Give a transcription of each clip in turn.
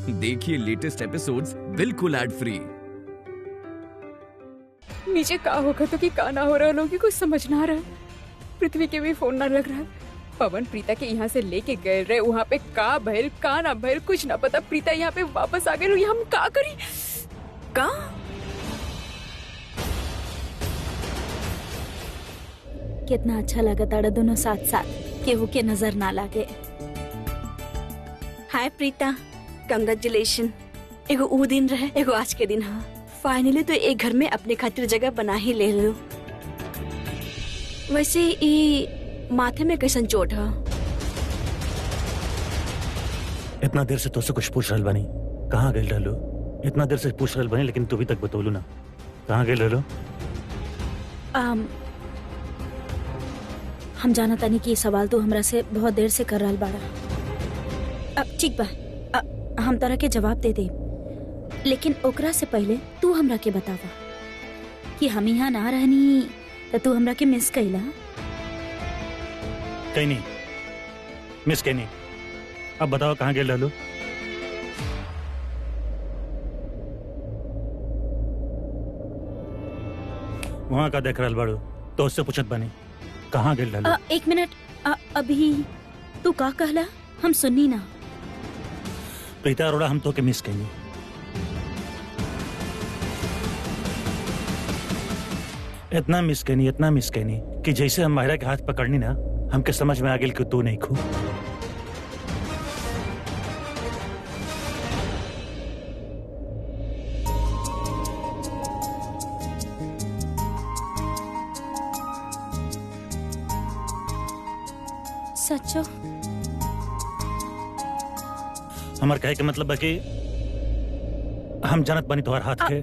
देखिए latest episodes बिल्कुल ad free. नीचे का होगा तो कि का ना हो रहा लोग कुछ समझ ना आ रहा है। पृथ्वी के भी फोन ना लग रहा है। पवन प्रीता के यहाँ से लेके गए रहे, वहाँ पे का भइल का ना भइल कुछ ना पता। प्रीता यहाँ पे वापस आ गई, हम का करी का? कितना अच्छा लगा ताड़ा दोनों साथ साथ, केहू के नजर ना लागे। हाय प्रीता, कंग्रेचुलेशन। एगो ऊ दिन रहे, एगो आज के दिन। हाँ फाइनली तो एक घर में अपने खातिर जगह बना ही ले लो। वैसे ई माथे में कैसन चोट है? इतना देर से तो से कुछ पूछ रहल बानी, कहाँ गए रहलो? इतना देर से पूछ रहल बानी लेकिन तू भी तक बतौलू ना, कहाँ गए रहलो? हम जाना तानी कि सवाल तो हमरा से बहुत देर से कर रहल बाड़ा। अब ठीक बा, हम तरह के जवाब दे दे, लेकिन ओकरा से पहले तू हमरा के बतावा कि हम यहाँ ना रहनी तो तू हमरा के मिस कैला? कहीं नहीं मिस, कहीं नहीं। अब बताओ कहाँ गए रहलो? वहाँ का देख रहल बाड़ू तो उससे पूछत बानी कहाँ गए रहलो? एक मिनट, अभी तू का कहला? हम सुननी ना। प्रीता अरोड़ा, हम तो के मिस कहीं। इतना मिस कहनी कि जैसे हम माहिरा के हाथ पकड़नी ना, हमके समझ में आ गेल कि तू नहीं खू। सचो? हमार कहे के मतलब है कि हम जानत बानी तुम्हार हाथ के।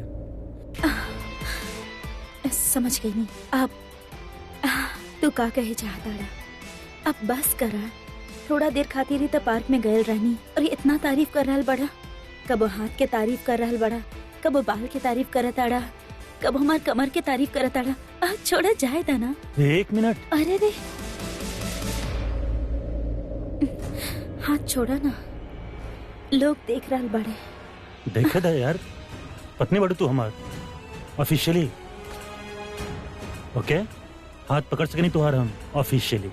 समझ गई नहीं। अब तू का कहे चाहता रहा? अब बस करा। थोड़ा देर खातिर ही तो पार्क में गए रहनी और ये इतना तारीफ कर रहा बड़ा। कबो हाथ के तारीफ कर रहा बड़ा, कबो बाल के तारीफ करत आड़ा, कबो हमार कमर के तारीफ करत आड़ा। छोड़ा जाए था ना। एक मिनट। अरे रे, हाथ छोड़ा ना, लोग देख रहा बड़े। देखे था यार, पत्नी बड़ू तू हमार ऑफिशियली। ओके, हाथ पकड़ सके नहीं तुहार हम ऑफिशियली।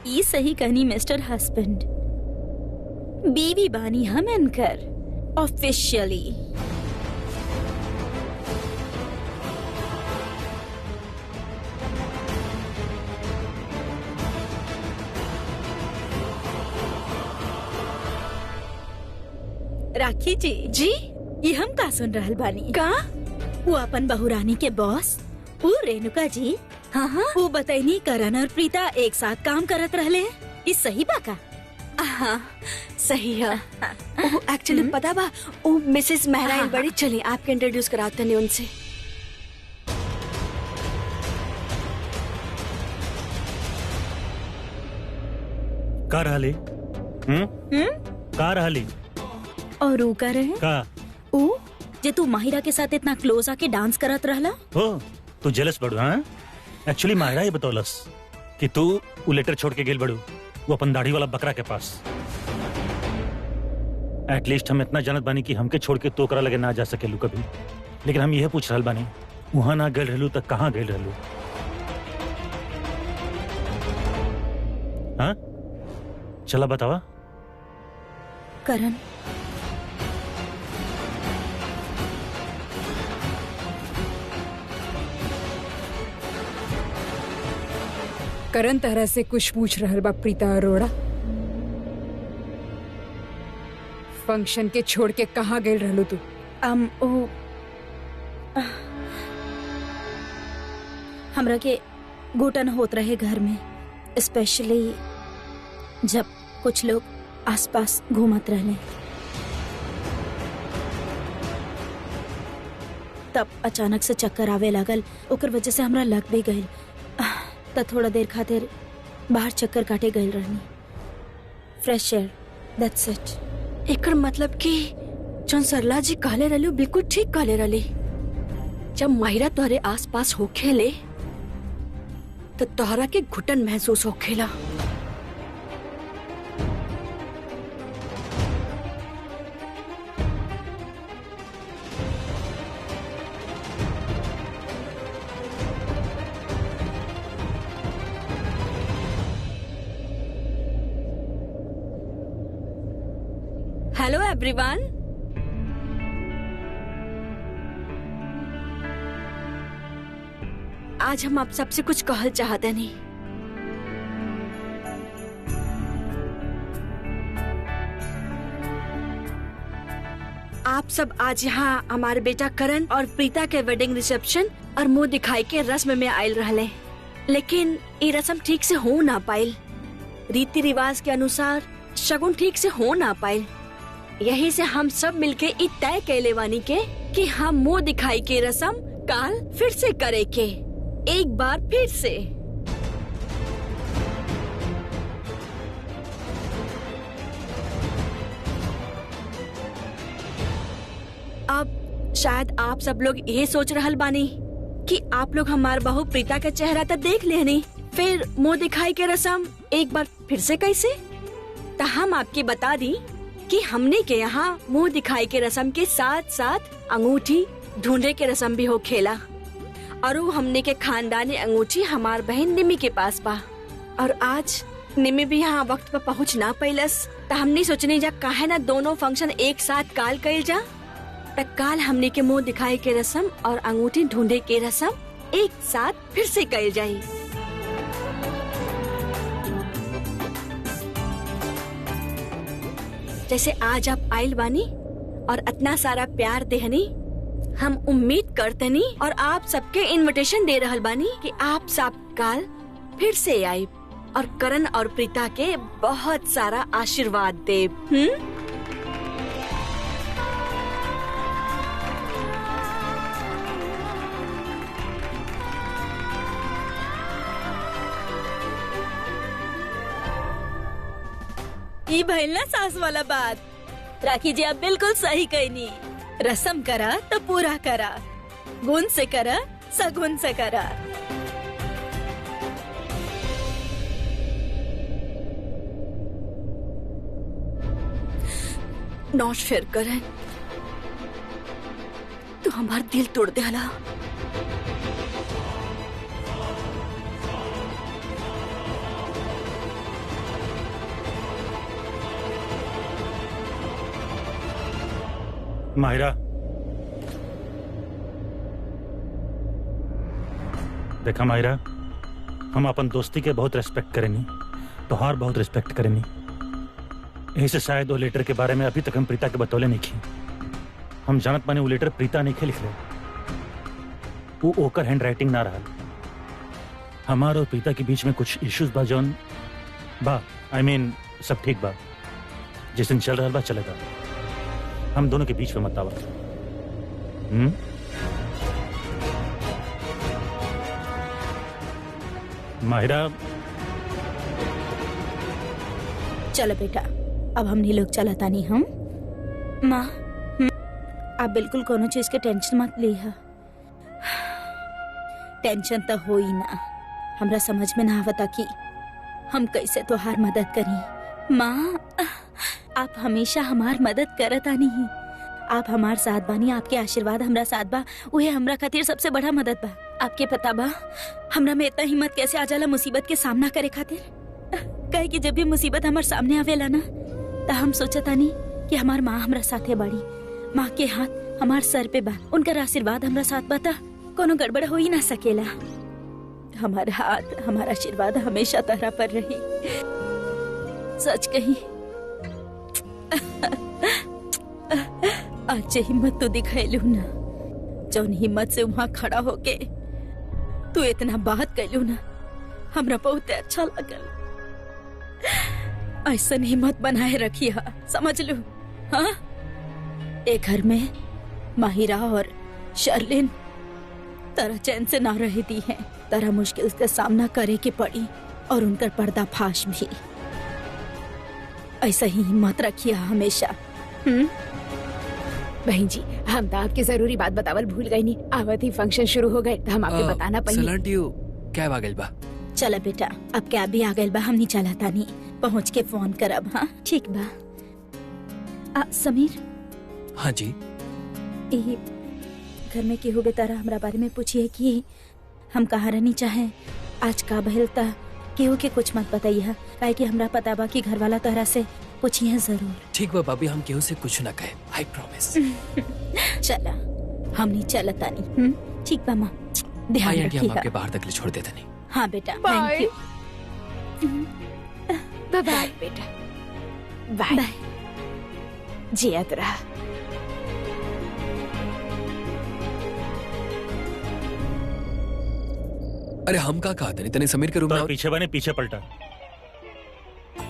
ये सही कहनी मिस्टर हस्बैंड। बीवी बानी हम इनकर ऑफिशियली। राखी जी जी, ये हम का सुन रहल बानी का? वो अपन बहुरानी के बॉस वो रेणुका जी, हाँ हाँ, वो बताइनी करण और प्रीता एक साथ काम करत रहले। इस सही बा का? हाँ सही है। एक्चुअली पता बा, वो मिसेस मेहरा बड़ी। चलिए आपके इंट्रोड्यूस कराते हैं उनसे। का रहली? का रहली? और ऊ का रहे का? ऊ जे तू माहिरा के साथ इतना क्लोज आके डांस करत रहला। हो तू जेलस बड़ू? हाँ एक्चुअली माहिरा ही बतौलस कि तू वो लेटर छोड़ के गेल बड़ू वो अपन दाढ़ी वाला बकरा के पास। एटलीस्ट हम इतना जानत बानी कि हमके छोड़ के तो ओकरा लगे ना जा सकेलू कभी। लेकिन हम यह पूछ रहल बानी, वहां ना गए रहलू तो कहाँ गए रहलू? हाँ चला बतावा। करण, करण तरह से कुछ पूछ रहल बा प्रीता अरोड़ा। फंक्शन के छोड़ के कहाँ गए रहलू तू? हमरा के घुटन होत रहे घर में, स्पेशली जब कुछ लोग आसपास घूमत रहले। तब अचानक से चक्कर आवे लागल, ओकर वजह से हमरा लग भी गइल। त थोड़ा देर खातिर बाहर चक्कर काटे गइल रहनी। Fresh air, that's it. एकर मतलब कि जौन सरला जी कहले रहली बिल्कुल ठीक कहले रहली। जब माहिरा तोहरे आस पास होखेले तो तोहरा के घुटन महसूस होखेला। एवरीवन। आज हम आप सबसे कुछ कहल चाहते नहीं। आप सब आज यहाँ हमारे बेटा करण और प्रीता के वेडिंग रिसेप्शन और मुंह दिखाई के रस्म में आयल रहले, लेकिन ये रस्म ठीक से हो ना पाइल। रीति रिवाज के अनुसार शगुन ठीक से हो ना पाइल। यही से हम सब मिलके इ तय कैले वानी के कि हम मुंह दिखाई के रस्म काल फिर से करे के, एक बार फिर से। अब शायद आप सब लोग ये सोच रहल बानी कि आप लोग हमार बहू प्रीता का चेहरा तो देख लेनी, फिर मुंह दिखाई के रस्म एक बार फिर से कैसे? तो हम आपके बता दी कि हमने के यहाँ मुंह दिखाई के रस्म के साथ साथ अंगूठी ढूंढे के रस्म भी हो खेला, और वो हमने के खानदानी अंगूठी हमार बहन निमी के पास बा। और आज निमी भी यहाँ वक्त पर पहुँच ना पैलस, तो हमने सोचने जा काहे ना दोनों फंक्शन एक साथ काल कइल जा। तक काल हमने के मुंह दिखाई के रस्म और अंगूठी ढूंढे के रस्म एक साथ फिर से कइल जाई। जैसे आज आप आइल बानी और इतना सारा प्यार देहनी, हम उम्मीद करते नी और आप सबके इनविटेशन दे रहल बानी कि आप सब काल फिर से आई और करण और प्रीता के बहुत सारा आशीर्वाद दे। ई भइल ना सास वाला बात। राखी जी आप बिल्कुल सही कहनी। रस्म करा तो पूरा करा, गुण से करा सगुन से करा। नॉट फेयर करण, तू हमार दिल तोड़ दे हला। माहिरा, देखा माहिरा, हम अपन दोस्ती के बहुत रेस्पेक्ट करेनी, तोहार बहुत रेस्पेक्ट करेनी। यही से शायद वो लेटर के बारे में अभी तक हम प्रीता के बतौले नहीं की। हम जानत माने वो लेटर प्रीता नहीं लिख रहे, वो ओकर हैंड राइटिंग ना रहा। हमार और प्रीता के बीच में कुछ इश्यूज बा जौन बा, I mean, सब ठीक बा, जिस दिन चल रहा बा चलेगा। हम दोनों के बीच में मत आवा। माहिरा, चलो बेटा, अब हमने लोग चलता नहीं। हम माँ, आप बिल्कुल कोनो चीज के टेंशन मत लीहा। टेंशन तो हो ही ना। हमरा समझ में ना आवता कि हम कैसे तोहार मदद करी। माँ, आप हमेशा हमार मदद करत आनी ही। आप हमार साथ बानी, आपके आशीर्वाद हमरा साथ बा, उहे हमरा खातिर सबसे बड़ा मदद बा। आपके पता बा हमरा में इतना हिम्मत कैसे आ जाला मुसीबत के सामना करे खातिर। कहे कि जब भी मुसीबत हमार सामने आवेला ना, तो हम सोचतानी कि हमार माँ हमरा साथे बाड़ी। माँ के हाथ हमार सर पे बा, उनका आशीर्वाद हमरा साथ बा, कोनो गड़बड़ हो ही ना सकेला। हमारा हाथ, हमारा आशीर्वाद हमेशा तहरा पर रही। सच कही, आज जे हिम्मत तो दिखाइलू ना, जौन हिम्मत से वहाँ खड़ा होके तू इतना बात कैलू ना, हमरा बहुत अच्छा लगल। ऐसा हिम्मत बनाए रखिया, समझ लू। हाँ, एक घर में माहिरा और शर्लिन तरह चैन से ना रहती हैं, तरह मुश्किल का सामना करे के पड़ी, और उनका पर्दाफाश भी। ऐसा ही हिम्मत रखिया हमेशा। बहन जी, हम तो आपकी जरूरी बात बतावल भूल गई नहीं। आवत ही फंक्शन शुरू हो गए तो हम आपको बताना पड़ी। सलांटियो क्या आ गइल बा? चला बेटा, अब क्या भी आ गइल बा, हमनी चलाता नहीं, पहुँच के फोन करब। हाँ ठीक बा। समीर। हाँ जी। ये घर में केहू के तरह हमरा बारे में पूछिए कि हम कहाँ रहनी चाहे, आज का बहलता केहू के कुछ मत बताइए, काहे कि हमरा पता बा कि घर वाला तोहरा से पूछिए जरूर। ठीक बा भाभी, हम केहू से कुछ ना कहे, आई प्रॉमिस। चला हमनी चलता नहीं। ठीक बा माँ, ध्यान आई आंटी, हम आपके रखिएगा। बाहर तक ले छोड़ देते नहीं। हाँ बेटा, बाय थैंक यू। बाय बेटा, बाय। बाय। जियत रहा। अरे हम का कहा तनी तने समीर के रूम में तो आओ। पीछे बने पीछे पलटा।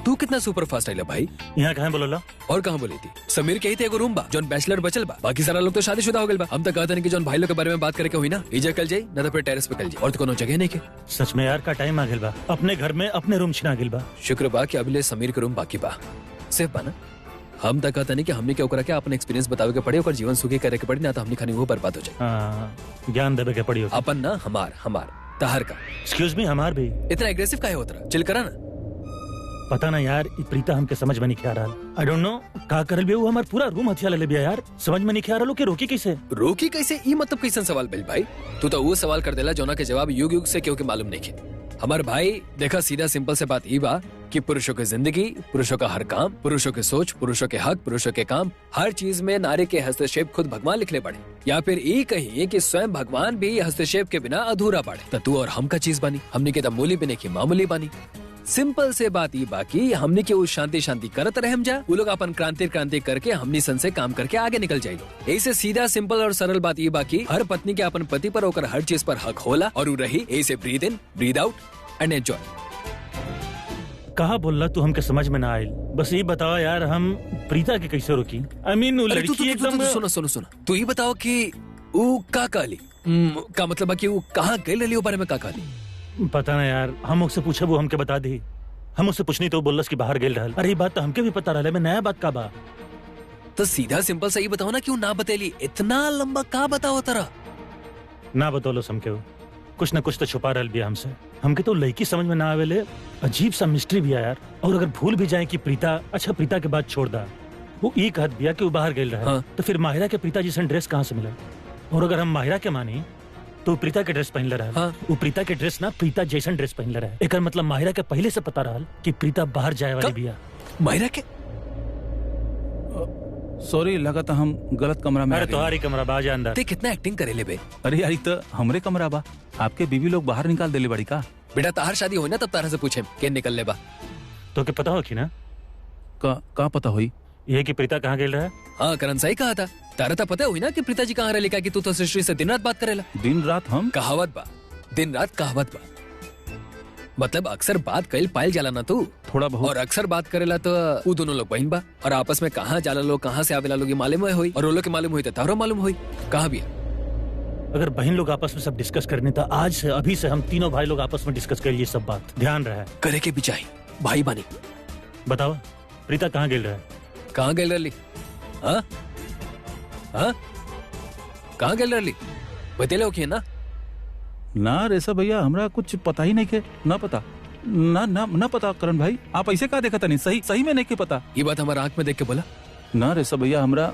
तू कितना सुपर फास्ट आइला भाई। यहाँ कहाँ बोला? और कहाँ बोली थी? समीर के ही थे एगो रूम बा जौन बैचलर बचल बा, बाकी सारा लोग तो शादीशुदा हो गए बा। हम तो कहते नहीं कि जौन भाई लोग के बारे में बात करके हुई ना, इजा कल जाई ना तो फिर टेरेस पे कल जाई, और तो कोनो जगह नहीं के। सच में यार का टाइम आ गेल बा, अपने घर में अपने रूम छिना गेल बा। शुक्र बा कि अभी समीर के रूम बाकी बा, सेफ बा ना। हम तक कहता नहीं कि हमने क्या ओकरा के अपन एक्सपीरियंस बतावे के पड़े, ओकर जीवन सुखी करे के पड़ी, ना तो हमने खानी वो बर्बाद हो जाए। हाँ, ज्ञान देवे के पड़ी होगी। अपन ना हमार तहर का। एक्सक्यूज मी, हमार भी। इतना एग्रेसिव काहे होत रहा? चिल करा ना। पता ना यार, ई प्रीता हमके समझ में नहीं आ रहा। आई डोंट नो का करल बिया, वो हमार पूरा रूम हथिया ले बिया यार। समझ में नहीं आ रहा कि रोकी कैसे। रोकी कैसे? ई मतलब कैसन सवाल बिल भाई? तू तो वो सवाल कर देला जोना के जवाब युग युग से क्यों के मालूम नहीं है। हमार भाई देखा, सीधा सिंपल से बात ई बा कि पुरुषों की जिंदगी, पुरुषों का हर काम, पुरुषों की सोच, पुरुषों के हक, पुरुषों के काम, हर चीज में नारी के हस्तक्षेप खुद भगवान लिखले पड़े, या फिर ये कहिए कि स्वयं भगवान भी हस्तक्षेप के बिना अधूरा पड़े। तो तू और हम का चीज बानी, हमने के मूली बिने की मामूली बानी। सिंपल से बात ई बाकी हमने के वो शांति शांति करत रहे हम जा, वो लोग अपन क्रांति करके हमनी सन से काम करके आगे निकल जाए। ऐसे सीधा सिंपल और सरल बात ई बाकी हर पत्नी के अपन पति पर होकर हर चीज पर हक होला, और वो रही ऐसे breathe in breathe out and enjoy. कहा बोलला तू हमके समझ में ना आयल। बस ये बताओ यार, हम प्रीता के कैसे रोकी? आई मीन वो लड़की एकदम। सुनो तू ही बताओ कि वो का कहली, का मतलब कि वो कहाँ गई रही, बारे में का कहली? पता ना यार, हम उससे पूछे वो हमके बता दी। हम उससे पूछनी तो बोलस कि बाहर गेल रहल। अरे ये बात तो हमके भी पता रहले, मैं नया बात का बा। तो सीधा सिंपल सही बताओ ना, क्यों ना बतेली? इतना लंबा का बताओ तरह ना बतौलस हमके, वो कुछ न कुछ तो छुपा रहल बिया हमसे। हमके तो लड़की समझ में ना आवेले, अजीब सा मिस्ट्री भी है यार। और अगर भूल भी जाए कि प्रीता, अच्छा प्रीता के बाद छोड़ दा, वो ये कहत बिया कि वो बाहर गेल रहा। हाँ। तो फिर माहिरा के प्रीता जैसा ड्रेस कहाँ से मिला? और अगर हम माहिरा के मानी तो प्रीता के ड्रेस पहन रहा। हाँ। वो प्रीता के ड्रेस ना प्रीता जैसन ड्रेस पहन रहा है। एकर मतलब माहिरा के पहले से पता रहा कि प्रीता बाहर जाए वाली बिया। माहिरा के? सॉरी, लगा था हम गलत कमरा में आ अरे गए। तुम्हारी कमरा बाजा अंदर। ते कितना एक्टिंग करे ले बे? अरे यार, तो हमरे कमरा बा, आपके बीवी लोग बाहर निकाल देले बड़ी का? बेटा ताहर शादी हो ना, तब तारा से पूछे के निकल ले बा। तो के पता हो कि ना का पता हुई? ये कि प्रीता कहाँ गेल रहा है? हाँ, करण सही कहा था। तारा था पता हुई ना कि पिताजी कहाँ रहे, लिखा कि तू तो सृष्टि से दिन रात बात करेला। दिन रात हम कहावत बा, दिन रात कहावत बा। मतलब अक्सर बात कल पायल जाला ना तू, थोड़ा बहुत। और अक्सर बात करेला तो वो दोनों लोग बहन बा, और आपस में कहाँ जाला लोग, कहाँ से आवेला लोग, मालूम हुई, और वो लोग के मालूम हुई तो तारो मालूम हुई कहाँ भी। अगर बहन लोग आपस में सब डिस्कस करने था, आज से अभी से हम तीनों भाई लोग आपस में डिस्कस कर लिए सब बात। ध्यान रहा है, करे के भी चाहिए भाई बानी। बताओ प्रीता कहाँ गेल रहा है? कहाँ गए रही? हाँ हाँ, कहाँ गए रही? बतेले हो कि ना? ना रेसा भैया, हमरा कुछ पता ही नहीं के। ना पता, ना पता करण भाई। आप ऐसे का देखा था? नहीं, सही में नहीं के पता। ये बात हमारा आंख में देख के बोला। ना रेसा भैया, हमरा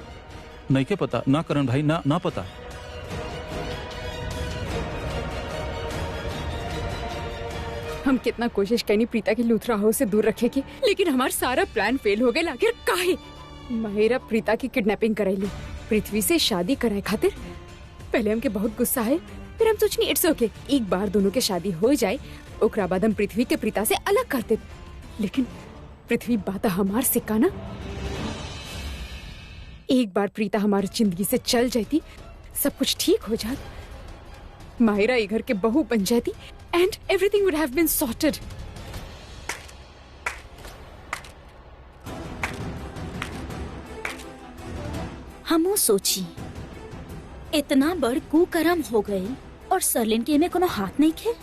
नहीं के पता। ना करण भाई, ना पता। हम कितना कोशिश करनी प्रीता की लूथरा हाउस से दूर रखे की, लेकिन हमारा सारा प्लान फेल हो गया। आखिर काहे? माहिरा प्रीता की किडनैपिंग कराई, पृथ्वी से शादी कराए खातिर। पहले हमके बहुत गुस्सा है, फिर हम सोचनी इट्स ओके, एक बार दोनों के शादी हो जाए, ओकरा बाद हम पृथ्वी के प्रीता से अलग करते। लेकिन पृथ्वी बात हमार सिक्का ना। एक बार प्रीता हमारी जिंदगी से चल जाती, सब कुछ ठीक हो जाता, माहिरा ये घर के बहू बन जाती, and everything would have been sorted. हमू सोची इतना बड़ कुकर्म हो गए और सरलिन के में कोनो हाथ नहीं खे।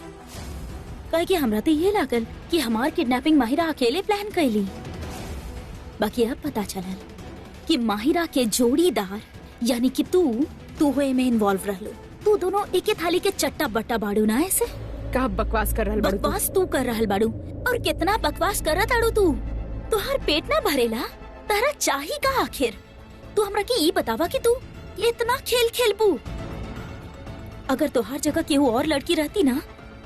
कहे कि हमरा तो ये लागल कि हमार किडनैपिंग माहिरा अकेले प्लान कैली। बाकी अब पता चलल कि माहिरा के जोड़ीदार यानी कि तू हुए में इन्वॉल्व रहलो। तू दोनों एक ही थाली के चट्टा बट्टा बाड़ू ना। ऐसे का बकवास कर रहल बाड़ू तू? बकवास तू कर रहल बाड़ू। और कितना बकवास कर ताड़ू तू? तुहार पेट ना भरेला? तारा चाही का आखिर? तू हमरा के ई बतावा कि तू इतना खेल खेलबू। अगर तुहार जगह केहू और लड़की रहती ना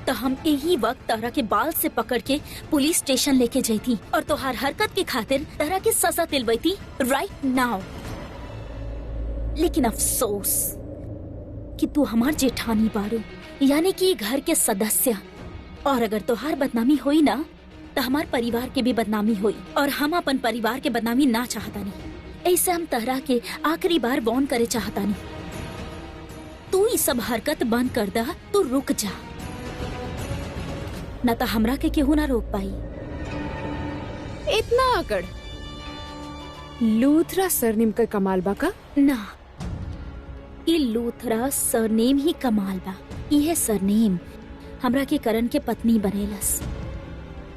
तो हम यही वक्त तरह के बाल से पकड़ के पुलिस स्टेशन लेके जाती और तोहार हरकत के खातिर तरह की सजा दिलवाती राइट नाउ। लेकिन अफसोस कि तू हमार जेठानी बारू, यानी कि घर के सदस्य, और अगर तोहार बदनामी हुई ना तो हमार परिवार के भी बदनामी हुई, और हम अपन परिवार के बदनामी ना चाहता नहीं। ऐसे हम तरह के आखिरी बार वार्न करे चाहता नहीं। तू ये सब हरकत बंद कर दा, तू रुक जा, न तो हमरा के केहू ना रोक पाई। इतना अकड़ लूथरा सरनेम का कमाल बा का? ना, ये लूथरा सरनेम ही कमाल बा। यह सरनेम हमरा के करण के पत्नी बनेलस।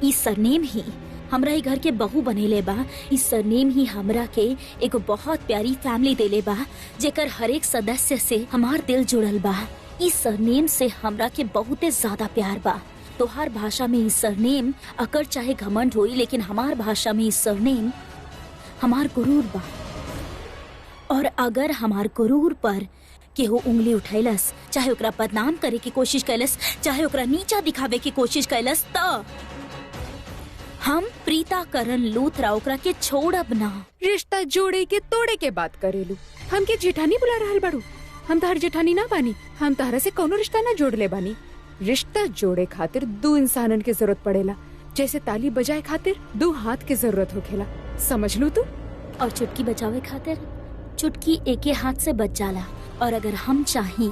ई सरनेम ही हमरा ई घर के बहू बनेले बा। ई सरनेम ही हमरा के एक बहुत प्यारी फैमिली देले बा, जेकर हर एक सदस्य से हमार दिल जुड़ल बा। ई सरनेम से हमरा के बहुते ज्यादा प्यार बा। तोहार भाषा में ई सरनेम अकर चाहे घमंड होई, लेकिन हमार भाषा में ई सरनेम हमार गुरूर बा। और अगर हमार गुरूर पर केहू उंगली उठैलस, चाहे ओकरा बदनाम करे की कोशिश कैलस, चाहे ओकरा नीचा दिखावे की कोशिश कैलस, तो हम प्रीता करण लूथरा ओकरा के छोड़ब ना। रिश्ता जोड़े के तोड़े के बात करेलू। हमके जेठानी बुला रहल बाड़ू? हम तहर जेठानी ना बानी। हम तहरा से कोनो रिश्ता ना जोड़ ले बानी। रिश्ता जोड़े खातिर दो इंसानन की जरूरत पड़ेला, जैसे ताली बजाए खातिर दो हाथ की जरूरत होखेला। समझ लू तू? और चुटकी बजावे खातिर चुटकी एके हाथ से बच जाला। और अगर हम चाही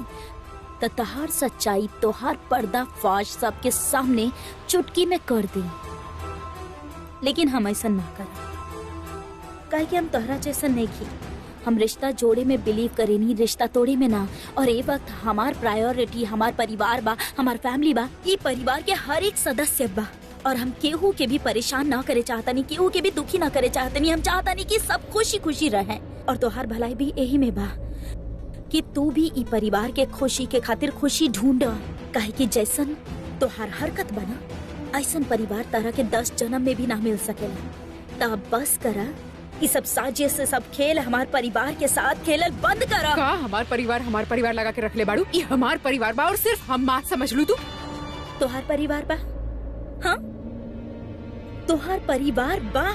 तो तहार सच्चाई, तोहार पर्दाफाश सबके सामने चुटकी में कर दी। लेकिन हम ऐसा ना कर, काहे कि हम तोहरा जैसा नहीं की। हम रिश्ता जोड़े में बिलीव करेनी, रिश्ता तोड़े में ना। और ये वक्त हमार प्रायोरिटी हमार परिवार बा, हमार फैमिली बा। ये परिवार के हर एक सदस्य बा, और हम केहू के भी परेशान ना करे चाहता नहीं, केहू के भी दुखी ना करे चाहता नहीं। हम चाहता नहीं कि सब खुशी खुशी रहे। और तोहार भलाई भी यही में बा कि तू भी ई परिवार के खुशी के खातिर खुशी ढूंढ, काहे कि जैसन तोहार हरकत बना ऐसन परिवार तरह के 10 जन्म में भी ना मिल सकेला। तब बस करा, ये सब साजिश से सब खेल हमार परिवार के साथ खेलल बंद करा। का हमार परिवार लगा के रख ले बाड़ू? ये हमार परिवार बा, और सिर्फ हम बात समझ लू तू। तोहार परिवार बा? हाँ, तोहार परिवार बा।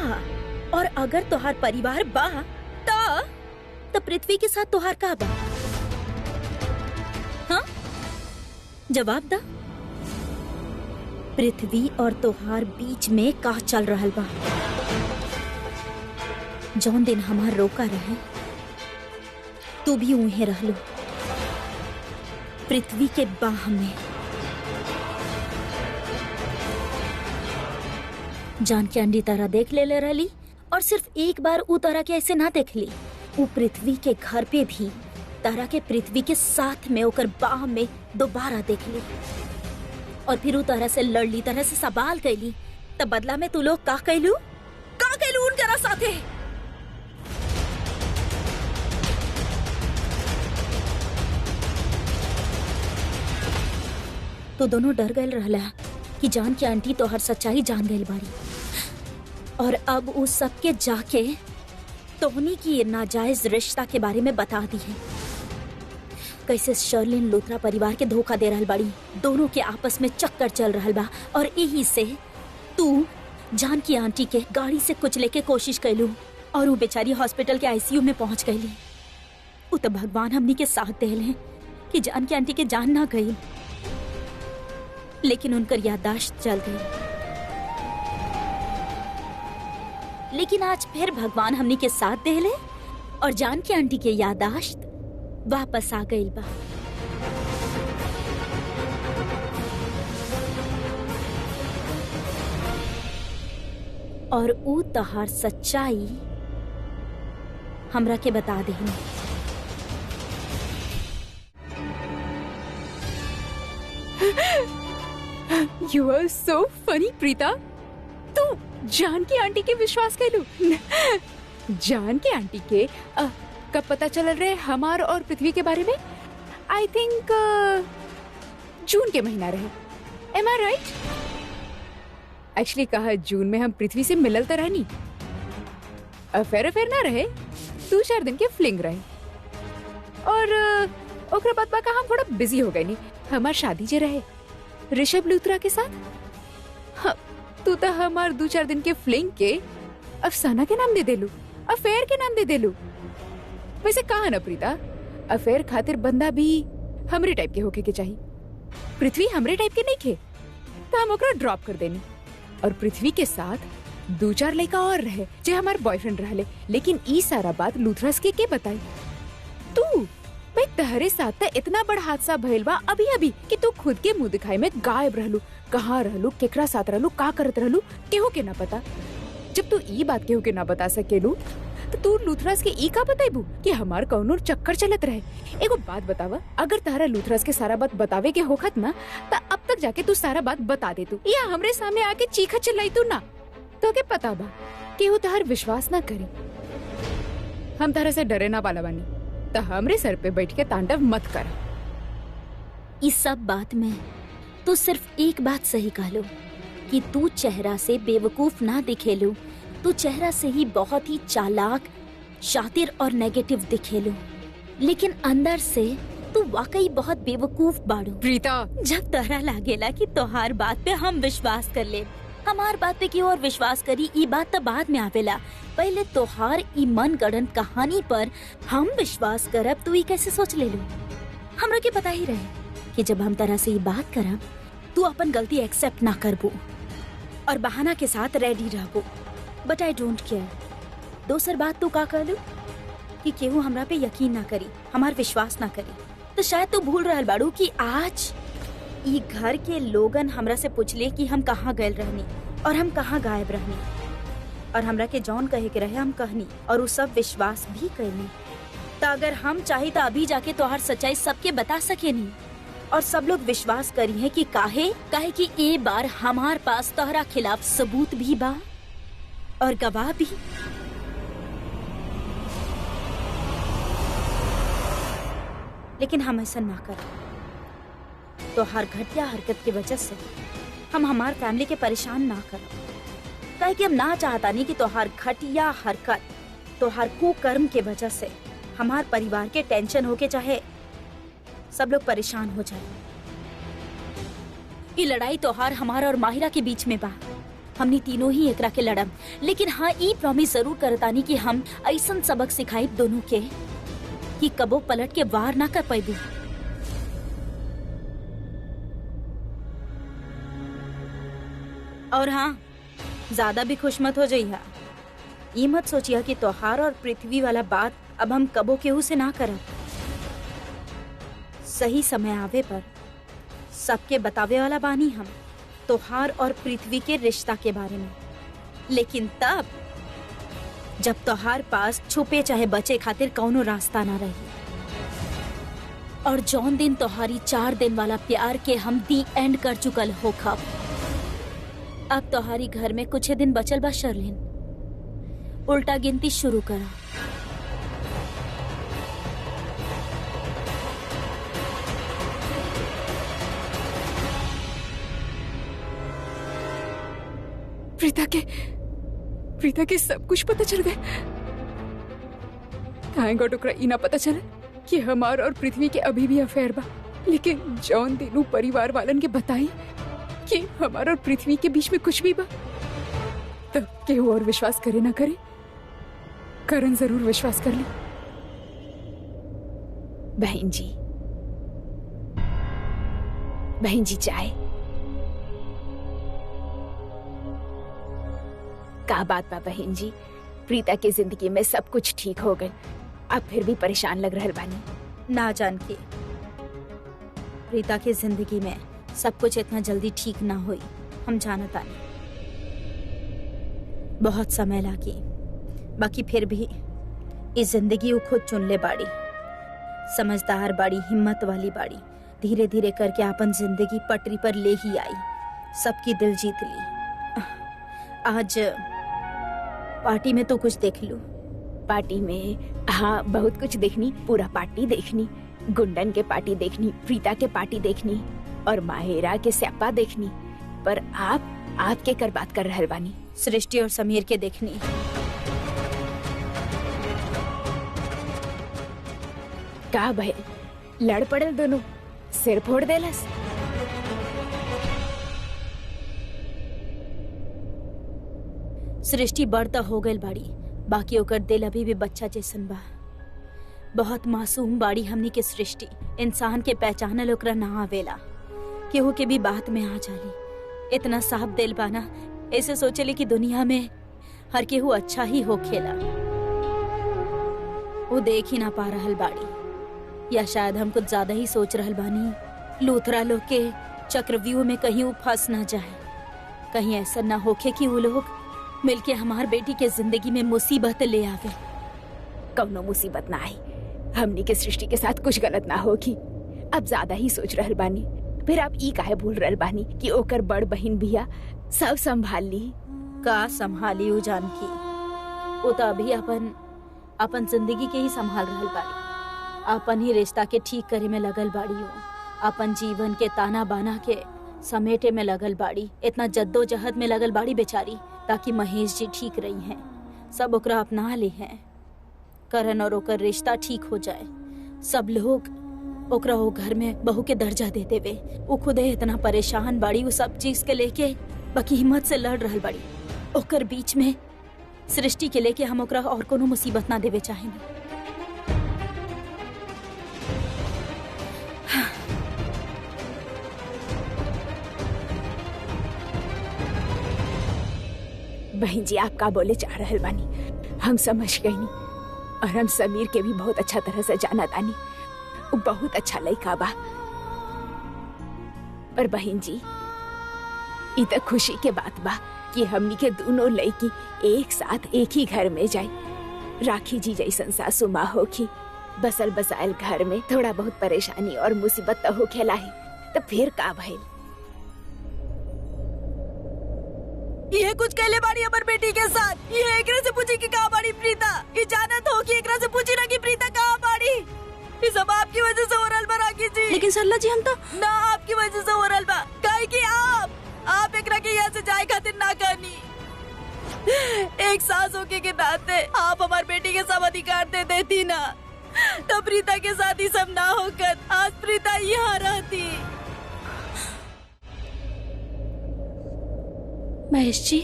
और अगर तोहार परिवार बा तो पृथ्वी के साथ तोहार का बा? हाँ, जवाब दा। पृथ्वी और तोहार बीच में का चल रहल बा? जौन दिन हमार रोका रहे, तू भी उहे रहलू, पृथ्वी के बाह में। जान के अंडी तरह देख ले रहली, और सिर्फ एक बार ऊ तरह के ऐसे ना देख ली, ऊ पृथ्वी के घर पे भी तरह के पृथ्वी के साथ में ओकर बाह में दोबारा देख ली। और फिर ऊ तरह से लड़ली, तरह से सवाल कैली। तब बदला में तू लोग का कैलू उनकरा साथे? तो दोनों डर गए रहला कि जान के आंटी तो हर सच्चाई जान गई बाड़ी। और अब उस सबके जाके तोहनी की ये नाजायज रिश्ता के बारे में बता दी है। कैसे शर्लिन लूथरा परिवार के धोखा दे रहल बाड़ी, दोनों के आपस में चक्कर चल रहल बा। और यही से तू जान की आंटी के गाड़ी से कुचले के कोशिश कैलू, और वो बेचारी हॉस्पिटल के आईसीयू में पहुंच गई। वो तो भगवान हमनी के साथ देले कि जान की आंटी के जान ना गई, लेकिन उनकर याददाश्त चल गई। लेकिन आज फिर भगवान हमनी के साथ देले, और जान की आंटी के याददाश्त वापस आ गई बा। और ऊ तहार सच्चाई हमरा के बता देही। You are so funny, Preeta. तू जान की आंटी के विश्वास कर लू? जान की आंटी के कब पता चल रहे हमार और पृथ्वी के बारे में? आई थिंक जून के महीना रहे। Am I right? एक्चुअली कहा जून में हम पृथ्वी से मिलल तो रहनी। अफेयर ना रहे, 2-4 दिन के फ्लिंग रहे। और ओकरा बाद हम थोड़ा बिजी हो गए नी। हमार शादी जे रहे, ऋषभ लूथरा के साथ? हाँ, तू तो हमार 2-4 दिन के फ्लिंग के अफसाना के नाम दे देलू, अफेयर के नाम दे देलू। वैसे कहा ना प्रीता, अफेयर खातिर बंदा भी हमरे टाइप के होके के चाहिए। पृथ्वी हमरे टाइप के नहीं खे तो हम ओकरा ड्रॉप कर देनी। और पृथ्वी के साथ 2-4 लड़का और रहे जे हमार बॉयफ्रेंड रहले, लेकिन ई सारा बात लूथरस के बताई? तू भाई, तहरे साथ त इतना बड़ा हादसा भइल बा अभी अभी कि तू खुद के मुंह दिखाई में गायब रहलू। कहाँ रहलू, केकरा साथ रहलू, का करत रहलू, केहू के ना पता। जब तू ई बात केहू के ना बता सकेलू तो तू लूथरस के ई का बताइबू कि हमार कौनो चक्कर चलत रहे। एगो बात बतावा, अगर तारा लूथरस के सारा बात बतावे के होखत ना त अब तक जाके तू सारा बात बता दे तू, या हमरे सामने आके चीखा चिल्लाई तू ना। तो के पता बा केहू तहर विश्वास ना करी। हम तारा से डरे ना वाला बानी, तो हमरे सर पे बैठ के तांडव मत कर। इस सब बात में तू सिर्फ एक बात सही कहलो कि तू चेहरा से बेवकूफ ना दिखेलू, तू चेहरा से ही बहुत ही चालाक, शातिर और नेगेटिव दिखेलू, लेकिन अंदर से तू वाकई बहुत बेवकूफ बाड़ू। प्रीता, जब तोहरा लागेला कि तोहार बात पे हम विश्वास कर ले, हमार बात पे क्यों और विश्वास करी, ई बात तो बाद में आवेला। पहले तोहार ई मन गढ़ंत कहानी पर हम विश्वास करब, तू ई कैसे सोच ले लू? हमरा के पता ही रहे कि जब हम तरह से ई बात करब तू अपन गलती एक्सेप्ट ना करबू और बहाना के साथ रेडी रहबू। But I don't care. दोसर बात तू का कहलू कि केहू हमरा पे यकीन ना करी, हमार विश्वास ना करी, तो शायद तू भूल रहल बाड़ू कि आज ई घर के लोगन हमरा से पूछले कि हम कहाँ गए रहनी और हम कहाँ गायब रहनी, और हमरा के जौन कहे के रहे हम कहनी और वो सब विश्वास भी करनी। तो अगर हम चाहे तो अभी जाके तोहार सच्चाई सबके बता सके नहीं और सब लोग विश्वास करी है कि काहे कि ए बार हमार पास तोहरा खिलाफ सबूत भी बा और गवाह भी। लेकिन हम ऐसा ना करें। तो हर घटिया हरकत की वजह से हम हमार फैमिली के परेशान ना करें, काहे कि हम ना चाहता नहीं कि तोहार घटिया हरकत, तोहार कुकर्म के वजह से हमार परिवार के टेंशन होके चाहे सब लोग परेशान हो जाए। ये लड़ाई तोहार हमारा और माहिरा के बीच में बा, हमनी तीनों ही एकरा के लड़म। लेकिन हाँ, ई प्रॉमिस जरूर करतानी कि हम ऐसा सबक सिखाई दोनों के कि कबो पलट के वार ना कर पाइबू। और हाँ, ज्यादा भी खुश मत हो जाइया। ये मत सोचिया कि तोहार और पृथ्वी वाला बात अब हम कबो केहू से ना करब। सही समय आवे पर सबके बतावे वाला बानी हम तोहार और पृथ्वी के रिश्ता के बारे में। लेकिन तब जब तोहार पास छुपे चाहे बचे खातिर कौनो रास्ता ना रही, और जौन दिन तोहारी 4 दिन वाला प्यार के हम दी एंड कर चुकल हो खब, अब तोहारी घर में कुछ दिन बचल बा शर्लिन, उल्टा गिनती शुरू करा। प्रीता के सब कुछ पता चल गए। थैंक गॉड ओकरा ई ना पता चला कि हमार और पृथ्वी के अभी भी अफेयर बा। लेकिन जौन दिनू परिवार वालन के बताई कि हमार और पृथ्वी के बीच में कुछ भी बा, तब केहू और विश्वास करे ना करे, करण जरूर विश्वास कर ली। बहन जी चाय। का बात बा बहन जी, प्रीता की जिंदगी में सब कुछ ठीक हो गए, अब फिर भी परेशान लग रहल बानी। ना जान के प्रीता की जिंदगी में सब कुछ इतना जल्दी ठीक ना हुई, हम जानता नहीं, बहुत समय लगी। बाकी फिर भी इस जिंदगी वो खुद चुन ले बाड़ी, समझदार बाड़ी, हिम्मत वाली बाड़ी, धीरे धीरे करके अपन जिंदगी पटरी पर ले ही आई, सबकी दिल जीत ली। आज पार्टी में तो कुछ देख लूं। पार्टी में हाँ बहुत कुछ देखनी, पूरा पार्टी देखनी, गुंडन के पार्टी देखनी, प्रीता के पार्टी देखनी और माहिरा के स्यापा देखनी। पर आप के कर बात कर रहल बानी? सृष्टि और समीर के देखनी। का भय लड़ पड़ल दोनों, सिर फोड़ देलस। सृष्टि बड़ त हो गई बाड़ी, बाकी ओकर दिल अभी भी बच्चा जैसन बा। बहुत मासूम बाड़ी हमनी के सृष्टि। इंसान के पहचानल ओकरा ना आवेला, केहू के भी बात में आ जाली। इतना साफ दिल बाना, ऐसे सोचली कि दुनिया में हर केहू अच्छा ही हो खेला। वो देख ही ना पा रहल बाड़ी, या शायद हम कुछ ज्यादा ही सोच रहल बानी। लूथरा लोग के चक्रव्यूह में कहीं वो फंस ना जाए। कहीं ऐसा ना होके कि वो लोग मिलके हमार बेटी के जिंदगी में मुसीबत ले आवे। कौनो मुसीबत ना आई, हमनी के सृष्टि के साथ कुछ गलत ना होगी। अब ज्यादा ही सोच रहल बानी। फिर आप ई काहे भूल रहल बानी कि ओकर बड़ बहिन बिया, सब संभाल ली। का संभाली उ जानकी? वो तो अभी अपन जिंदगी के ही संभाल रहल बाड़ी। अपन ही रिश्ता के ठीक करे में लगल बाड़ी हो। अपन जीवन के ताना बाना के समेटे में लगल बाड़ी। इतना जद्दोजहद में लगल बाड़ी बेचारी, ताकि महेश जी ठीक रही हैं, सब ओकरा अपना ले हैं। करण और ओकर रिश्ता ठीक हो जाए। सब लोग ओकरा वो घर में बहू के दर्जा देते वे। वो खुदे इतना परेशान बाड़ी, वो सब चीज के लेके बाकी हिम्मत से लड़ रहल बाड़ी। ओकर बीच में सृष्टि के लेके हम ओकरा और कोनो मुसीबत ना देवे चाहेंगे। बहन जी, आप का बोले चाह रहल बानी हम समझ गई नी। और हम समीर के भी बहुत अच्छा तरह से जाना तानी। वो बहुत अच्छा लड़का बा। पर बहन जी, ई त खुशी के बात बा कि हमनी के दोनों लड़की एक साथ एक ही घर में जाए। राखी जी जैसन सासू माँ होखी। बसल बसायल घर में थोड़ा बहुत परेशानी और मुसीबत तो होखेला ही, तो फिर का भइल। ये कुछ कहले बाड़ी अमर बेटी के साथ। ये एकरा से पूछी कि कहाँ बाड़ी प्रीता। ये जानत हो कि एकरा से पूछी ना कि प्रीता कहाँ बाड़ी। ये सब आपकी वजह से हो रहल बा राखी जी। लेकिन सरला जी, हम तो ना आपकी वजह से हो रहल बा। काहे कि आप एकरा के यहाँ से जाए खातिर ना कहनी। एक सास होके के नाते आप हमार बेटी के सब अधिकार दे देती ना, तो प्रीता के साथ ही सब ना होकर आज प्रीता यहाँ रहती। महेश जी,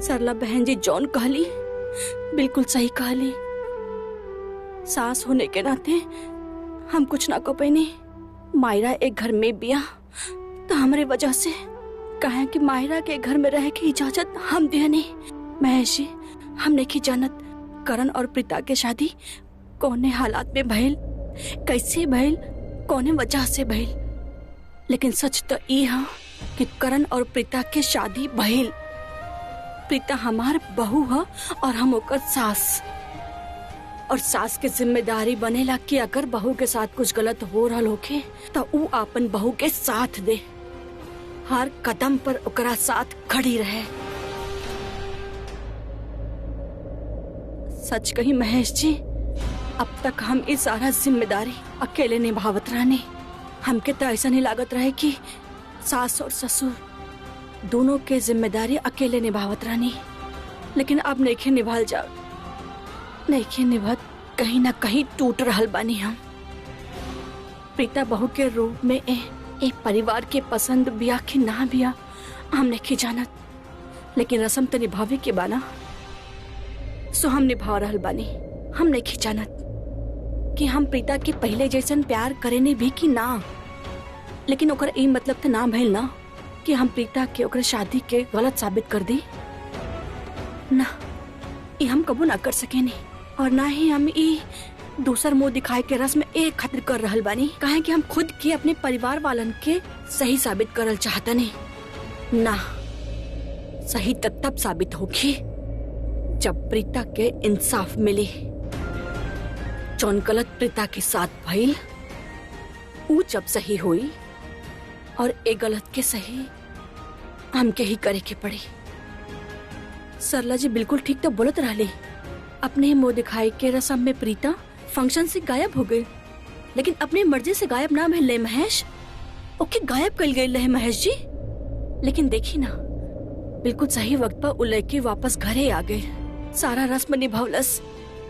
सरला बहन जी जॉन कहली बिल्कुल सही कहली। सास होने के नाते हम कुछ ना कर पैनी। मायरा एक घर में बिया तो हमारे वजह से कहे कि मायरा के घर में रह के इजाजत हम दिया नहीं। महेश जी, हम नहीं जानत करण और प्रीता के शादी कौने हालात में भइल, कैसे भइल, कौने वजह से भइल। लेकिन सच तो ये है कि करण और प्रीता के शादी भइल। प्रीता हमार बहू है और हम ओकर सास। और सास के जिम्मेदारी बनेला कि अगर बहू के साथ कुछ गलत हो रहा होखे तो ऊ अपन बहू के साथ दे, हर कदम पर ओकरा साथ खड़ी रहे। सच कही महेश जी, अब तक हम इस सारा जिम्मेदारी अकेले निभावत रहने। हमके तो ऐसा नहीं लागत रहे कि सास और ससुर दोनों के जिम्मेदारी अकेले निभावत रहनी। लेकिन अब नइखे निभाल जाओ, नइखे निभत, कहीं ना कहीं टूट रहल बानी हम। प्रीता बहू के रूप में एक परिवार के पसंद बिया कि ना बिया हम नइखे जानत, लेकिन रस्म तो निभावे के बाना, सो हम निभा रहल बानी। हम नइखे जानत कि हम प्रीता के पहले जैसन प्यार करेने भी कि ना, लेकिन ओकर ई मतलब तो ना भइल ना कि हम प्रीता के ओकर शादी के गलत साबित कर दी ना। ये हम कबू ना कर सकेनी, और ना ही हम ई दूसर मुंह दिखाए के रस्म एक खातिर कर रहल बानी। काहे कि हम खुद के अपने परिवार वालन के सही साबित करल चाहतनी ना। सही तब साबित होगी जब प्रीता के इंसाफ मिली। जौन गलत प्रीता के साथ भइल ऊ जब सही हुई, और एक गलत के सही हमके ही करे के पड़ी। सरला जी बिल्कुल ठीक तो बोलत रहली। अपने मुंह दिखाई के रस्म में प्रीता फंक्शन से गायब हो गई, लेकिन अपनी मर्जी से गायब ना भइल महेश। ओके गायब कल गई है महेश जी। लेकिन देखी ना, बिल्कुल सही वक्त पर उ लड़की वापस घरे आ गई। सारा रस्म निभावलस,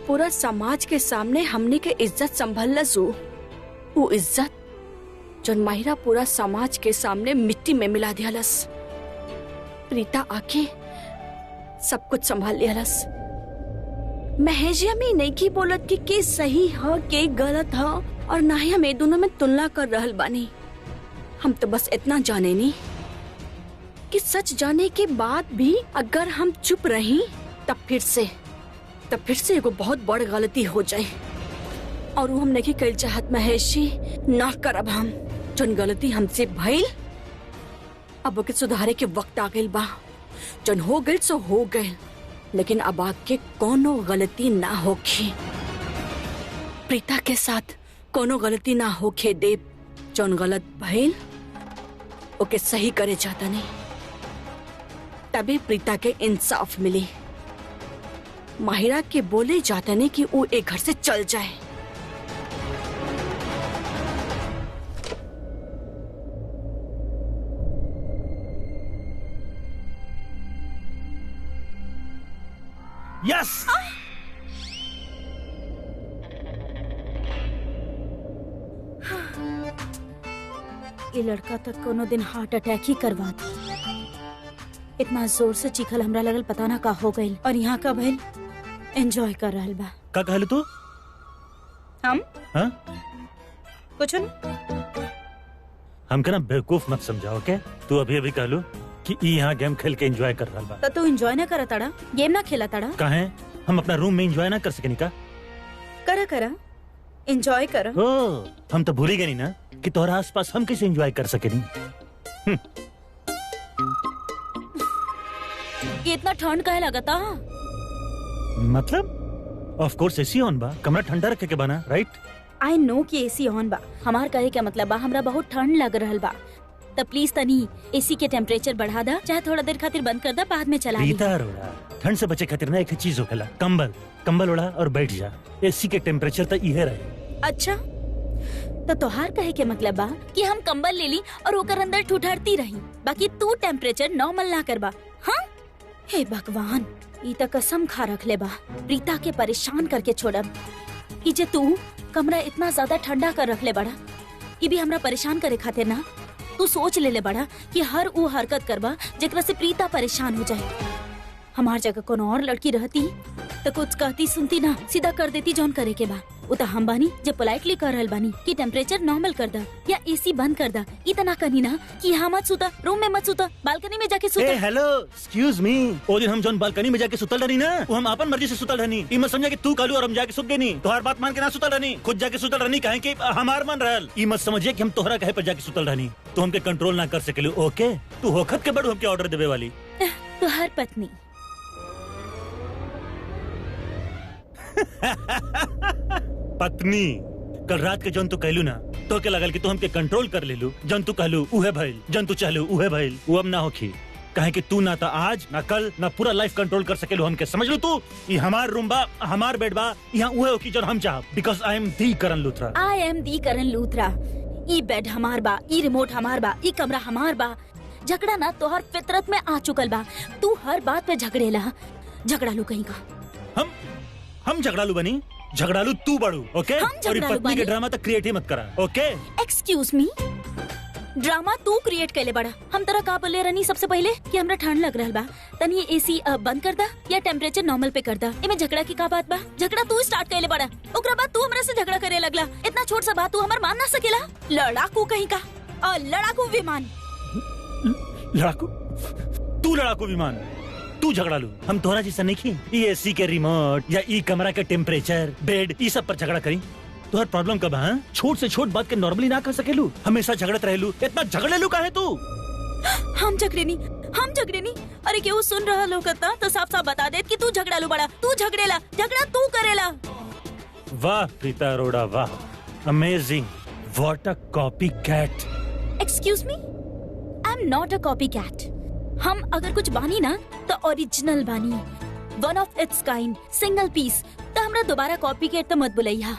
पूरा समाज के सामने हमने के इज्जत संभलस। वो इज्जत जौन माहिरा पूरा समाज के सामने मिट्टी में मिला दियालस। प्रीता आके सब कुछ संभाल लिया रस। महेश जी हमें नहीं की बोलत कि के सही है के गलत है, और ना ही हम दोनों में तुलना कर रहल बानी। हम तो बस इतना जाने नहीं कि सच जाने के बाद भी अगर हम चुप रही तब फिर से एगो बहुत बड़ गलती हो जाए, और वो हम नहीं कर चाहत। महेश जी ना करब हम। जन गलती हमसे भइल अब ओके सुधारे के वक्त आ गइल बा। जन हो गइल सो हो गइल, लेकिन अब आगे कोनो गलती ना होगी। प्रीता के साथ कोनो गलती ना होके दे। जौन गलत भइल ओके सही करे चाहता नहीं, तभी प्रीता के इंसाफ मिली। माहिरा के बोले जाता नहीं कि वो एक घर से चल जाए। यस ये लड़का तक कोनो दिन हार्ट अटैक ही करवा दी। इतना जोर से चीखल हमरा लगल पता ना का हो गइल, और यहाँ का भइल एंजॉय कर रहल बा। का कहलू तू? हम हाँ? कुछ हमके ना बेवकूफ मत समझाओ के। तू अभी अभी कहलू कि ई यहाँ गेम खेल के एंजॉय कर रहा बा। तो तू एंजॉय ना करा ताड़ा, गेम ना खेला ताड़ा? काहे हम अपना रूम में एंजॉय ना कर सके का? करा करा एंजॉय करा। ओ, हम तो भूल ही गए नहीं ना कि तोहरा आसपास हम कैसे एंजॉय कर सके नहीं। ये इतना ठंड काहे लगता? मतलब ऑफ कोर्स एसी ऑन बा, कमरा ठंडा रखे के बना, राइट? आई नो कि एसी ऑन बा। हमार कहे क्या मतलब बा, हमरा बहुत ठंड लग रहल बा। तब प्लीज तनी एसी के टेम्परेचर बढ़ा दा, चाहे थोड़ा देर खातिर बंद कर दा, बाद में चला ली। प्रीता अरोड़ा, ठंड से बचे खातिर ना एक चीज होखेला, कंबल ओढ़ा और बैठ जा। एसी के टेम्परेचर तो इहे रहे। अच्छा, तो तोहार कहे के मतलब बा कि हम कंबल ले ली और ओकर अंदर ठुठरती रही, बाकी तू टेम्परेचर नॉर्मल ना करबा? हाँ, हे भगवान, ई त कसम खा रखले बा प्रीता के परेशान करके छोड़ब। ई जे तू कमरा इतना ज्यादा ठंडा कर रखले बड़ा, ई भी हमरा परेशान करे खातिर ना। तू सोच ले बड़ा कि हर वो हरकत करबा जेकरा से प्रीता परेशान हो जाए। हमार जगह कोनो और लड़की रहती तो कुछ कहती सुनती ना, सीधा कर देती जौन करे के बा। वो तो हम बानी जब पोलाइटली कर रहल बानी कि टेम्परेचर नॉर्मल कर दा या एसी बंद कर दा। इतना कनी ना कि यहाँ मत सुता, रूम में मत सुता, बालकनी में जाके सुता। Hello, excuse me. ओ दिन हम जौन बालकनी में जाके सुतल रहनी ना, वो हम अपन मर्जी से सुतल रहनी। ई मत समझा कि तू कालू और हम जाके सुत गए नहीं। तोहार बात मान के ना सुतल रहनी, खुद जाके सुतल रहनी, काहे कि हमार मन रहल। ई मत समझिए कि हम तोहरा कहे पर जाके सुतल रहनी। तू हमके कंट्रोल ना कर सकेलू, ओके? तू होखत के बड़ हमके ऑर्डर देवे वाली। तो हर पत्नी पत्नी कल रात के जन तू कहलू ना, तो के लगल कि तू हमके कंट्रोल कर लेलू। जन तू कहलू उहे भइल, जन तू चाहलू उहे भइल। वो अब ना होखी, काहे कि तू ना तो आज ना कल ना पूरा लाइफ कंट्रोल कर सकेलू हमके, समझ लू? तू ये हमार रूम बा, हमार बेड बा, यहाँ उहे होखी जन हम चाहब, because I am the Karan Luthra. I am the Karan Luthra. ई बेड हमार बा, ई रिमोट हमार बा, ई कमरा हमार बा। झगड़ा ना तोहर फितरत में आ चुकल बा। तू हर बात पे झगड़ेला, झगड़ालू कहीं का। हम झगड़ालू बनी? झगड़ालू तू बड़ू, ओके? हम और झगड़ालू पत्नी के बनी? ड्रामा तक क्रिएट ही मत करा, ओके? एक्सक्यूज मी, ड्रामा तू क्रिएट कैले बड़ा। हम तरह का बोले रहनी सबसे पहले कि हमरा ठंड लग रहल बा, तनी एसी बंद कर दा या टेम्परेचर नॉर्मल पे कर दा। एमे झगड़ा की का बात बा? झगड़ा तू स्टार्ट कैले बड़ा, ओकरा बाद तू हमरा से झगड़ा करे लगला। इतना छोट सा बात तू हमर मान ना सकेला? लड़ाकू कहीं का, और लड़ाकू विमान। लड़ाकू? तू लड़ाकू विमान? तू झगड़ालू? हम तोहरा जैसा नहीं खी ये एसी के रिमोट या ई कमरा के टेम्परेचर, बेड, ई सब पर झगड़ा करी। तोहर प्रॉब्लम कब है? छोट से छोट बात के नॉर्मली ना कर सकेलू, हमेशा झगड़त रहेलू। इतना झगड़ेलू काहे तू? हम झगड़े नहीं। अरे केहू सुन रहा लोग तो साफ साफ बता दे कि तू झगड़ालू बड़ा, तू झगड़ेला, झगड़ा तू करेला। वाह प्रीता अरोड़ा, वाह, अमेजिंग, व्हाट अ कॉपी कैट। Excuse me, I am not a copy कैट। हम अगर कुछ बानी ना तो ओरिजिनल बानी, वन ऑफ इट्स काइंड, सिंगल पीस। तो हमरा दोबारा कॉपी कैट तो मत बुलाइया।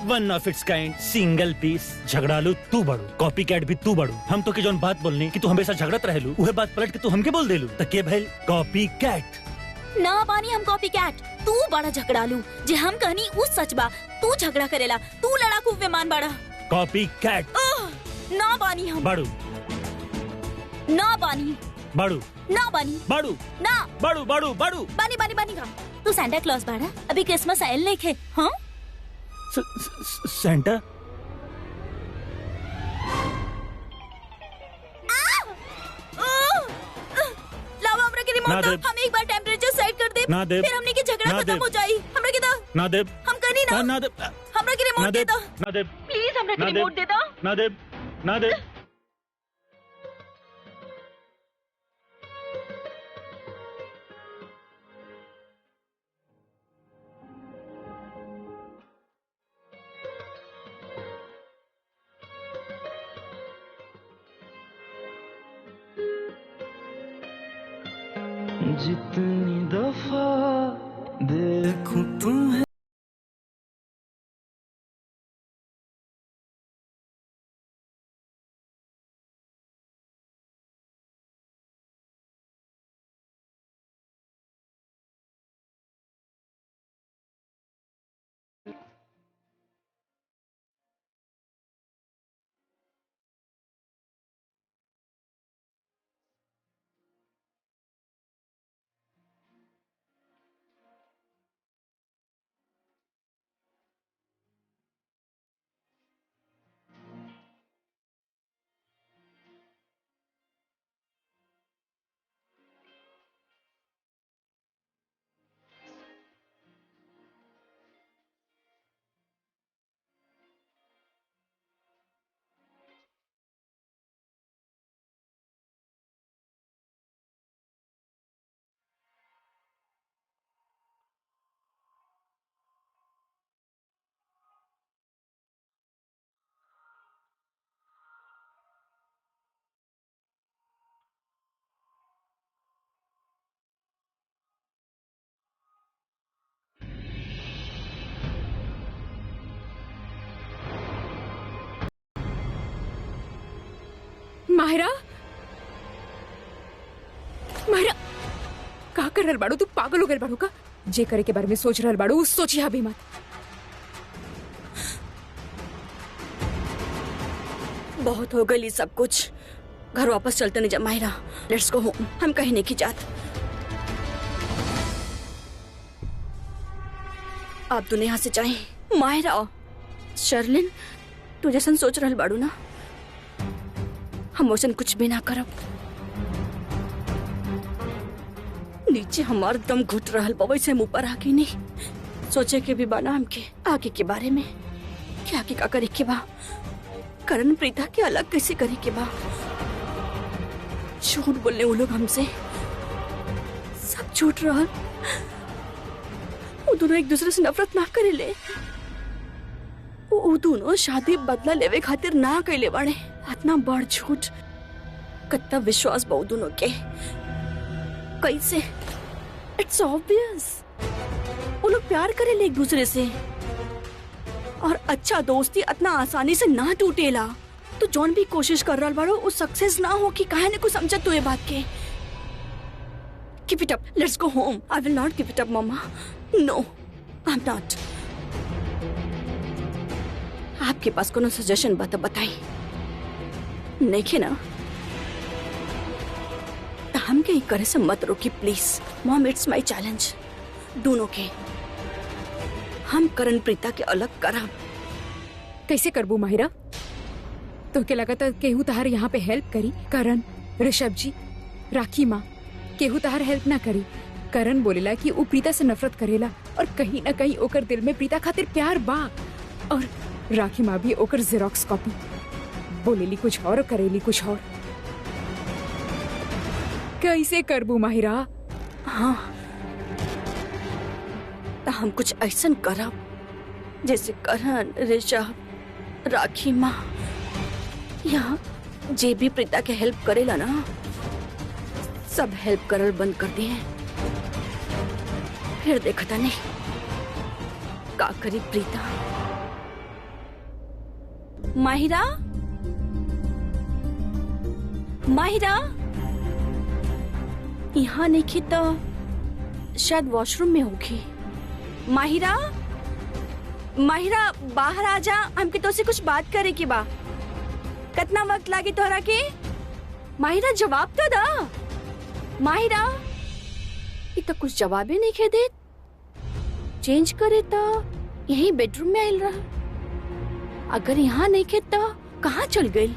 वन ऑफ इट्स काइंड, सिंगल पीस। झगड़ालू तू बड़ू, कॉपी कैट भी तू बड़ू। हम तो के जोन बात बोलनी कि तू हमेशा झगड़त रहेलू, वह बात पलट के तू हमके बोल देलू, तो के भइल कॉपी कैट। ना बानी हम कॉपी कैट, तू बड़ा झगड़ालू। जे हम कहनी वो सच बा, तू झगड़ा करेला, तू लड़ाकू विमान बड़ा। कॉपी कैट ना बानी हम, बड़ू। ना बानी। बाड़ू ना बनी बाड़ू ना बाड़ू बाड़ू बाड़ू बनी बनी बनी का तू सेंटा क्लॉज बाड़ा अभी क्रिसमस आयल नहीं खे हाँ सेंटा लावा हमरा के ना रिमोट देव। दो हम एक बार टेम्परेचर सेट कर दे ना देव। फिर हमने की झगड़ा ना खत्म देव। हो जाई हमरा के दो ना देव हम करनी ना ना देव हमरा के ना रिमोट दे देव दो ना देव प्लीज हमरा ना के देव। रिमोट दे दो ना देव ना देव जितनी दफा देखूं तुम्हें माहिरा माहिरा का कर रहल बाड़ू तू पागल हो गए बाड़ू का जे करे के बारे में सोच रहल बाड़ू सोचिया भी मत बहुत हो गई सब कुछ घर वापस चलते नहीं जा माहिरा लेट्स गो होम हम कहीं नहीं की जात आप दुनिया यहाँ से जाए माहिरा शर्लिन तू जैसन सोच रहल बाड़ू ना हम वैसन कुछ भी ना करब नीचे हमार दम घुट रहल बा वैसे हम ऊपर आके नहीं सोचे के भी बाना हमके आगे के बारे में क्या आगे का करे के बा करण प्रीता के अलग कैसे करे के बा झूठ बोलने वो लोग हमसे सब झूठ रहल वो दोनों एक दूसरे से नफरत ना करे ले वो दोनों शादी बदला लेवे खातिर ना कैले बाड़े इतना बड़ झूठ कितना विश्वास बहु दोनों के कैसे इट्स ऑब्वियस वो लोग प्यार करे ले एक दूसरे से और अच्छा दोस्ती इतना आसानी से ना टूटेला तो जौन भी कोशिश कर रहा बाड़ो वो सक्सेस ना हो कि काहे ने कुछ समझत तू ये बात के keep it up let's go home I will not keep it up मम्मा नो आई एम नॉट आपके पास कोनो सजेशन बता बताई नहीं ना तो हम कहीं करे से मत रोकी please mom it's my challenge दोनों के हम करण प्रीता के अलग करब कैसे करबू माहिरा तो के लगातार केहू तहार यहाँ पे हेल्प करी करण ऋषभ जी राखी माँ केहू तहार हेल्प ना करी करण बोलेला कि वो प्रीता से नफरत करेला और कहीं ना कहीं ओकर दिल में प्रीता खातिर प्यार बा और राखी माँ भी ओकर जेरोक्स कॉपी बोलेली कुछ और करेली कुछ और कैसे करबू माहिरा हाँ तो हम कुछ ऐसा करब जैसे करण ऋषभ राखी माँ या जे भी प्रीता के हेल्प करेला ना सब हेल्प करल बंद कर दिए फिर देखता नहीं का करी प्रीता माहिरा माहिरा यहाँ नहीं की तो शायद वॉशरूम में होगी माहिरा माहिरा बाहर आ जा हमके तो से कुछ बात करे की बा कितना वक्त लागे तोहरा के माहिरा जवाब तो दा माहिरा ये तो कुछ जवाब ही नहीं खे दे। चेंज करे तो यही बेडरूम में आयल रहा, अगर यहाँ नहीं खे तो कहाँ चल गई?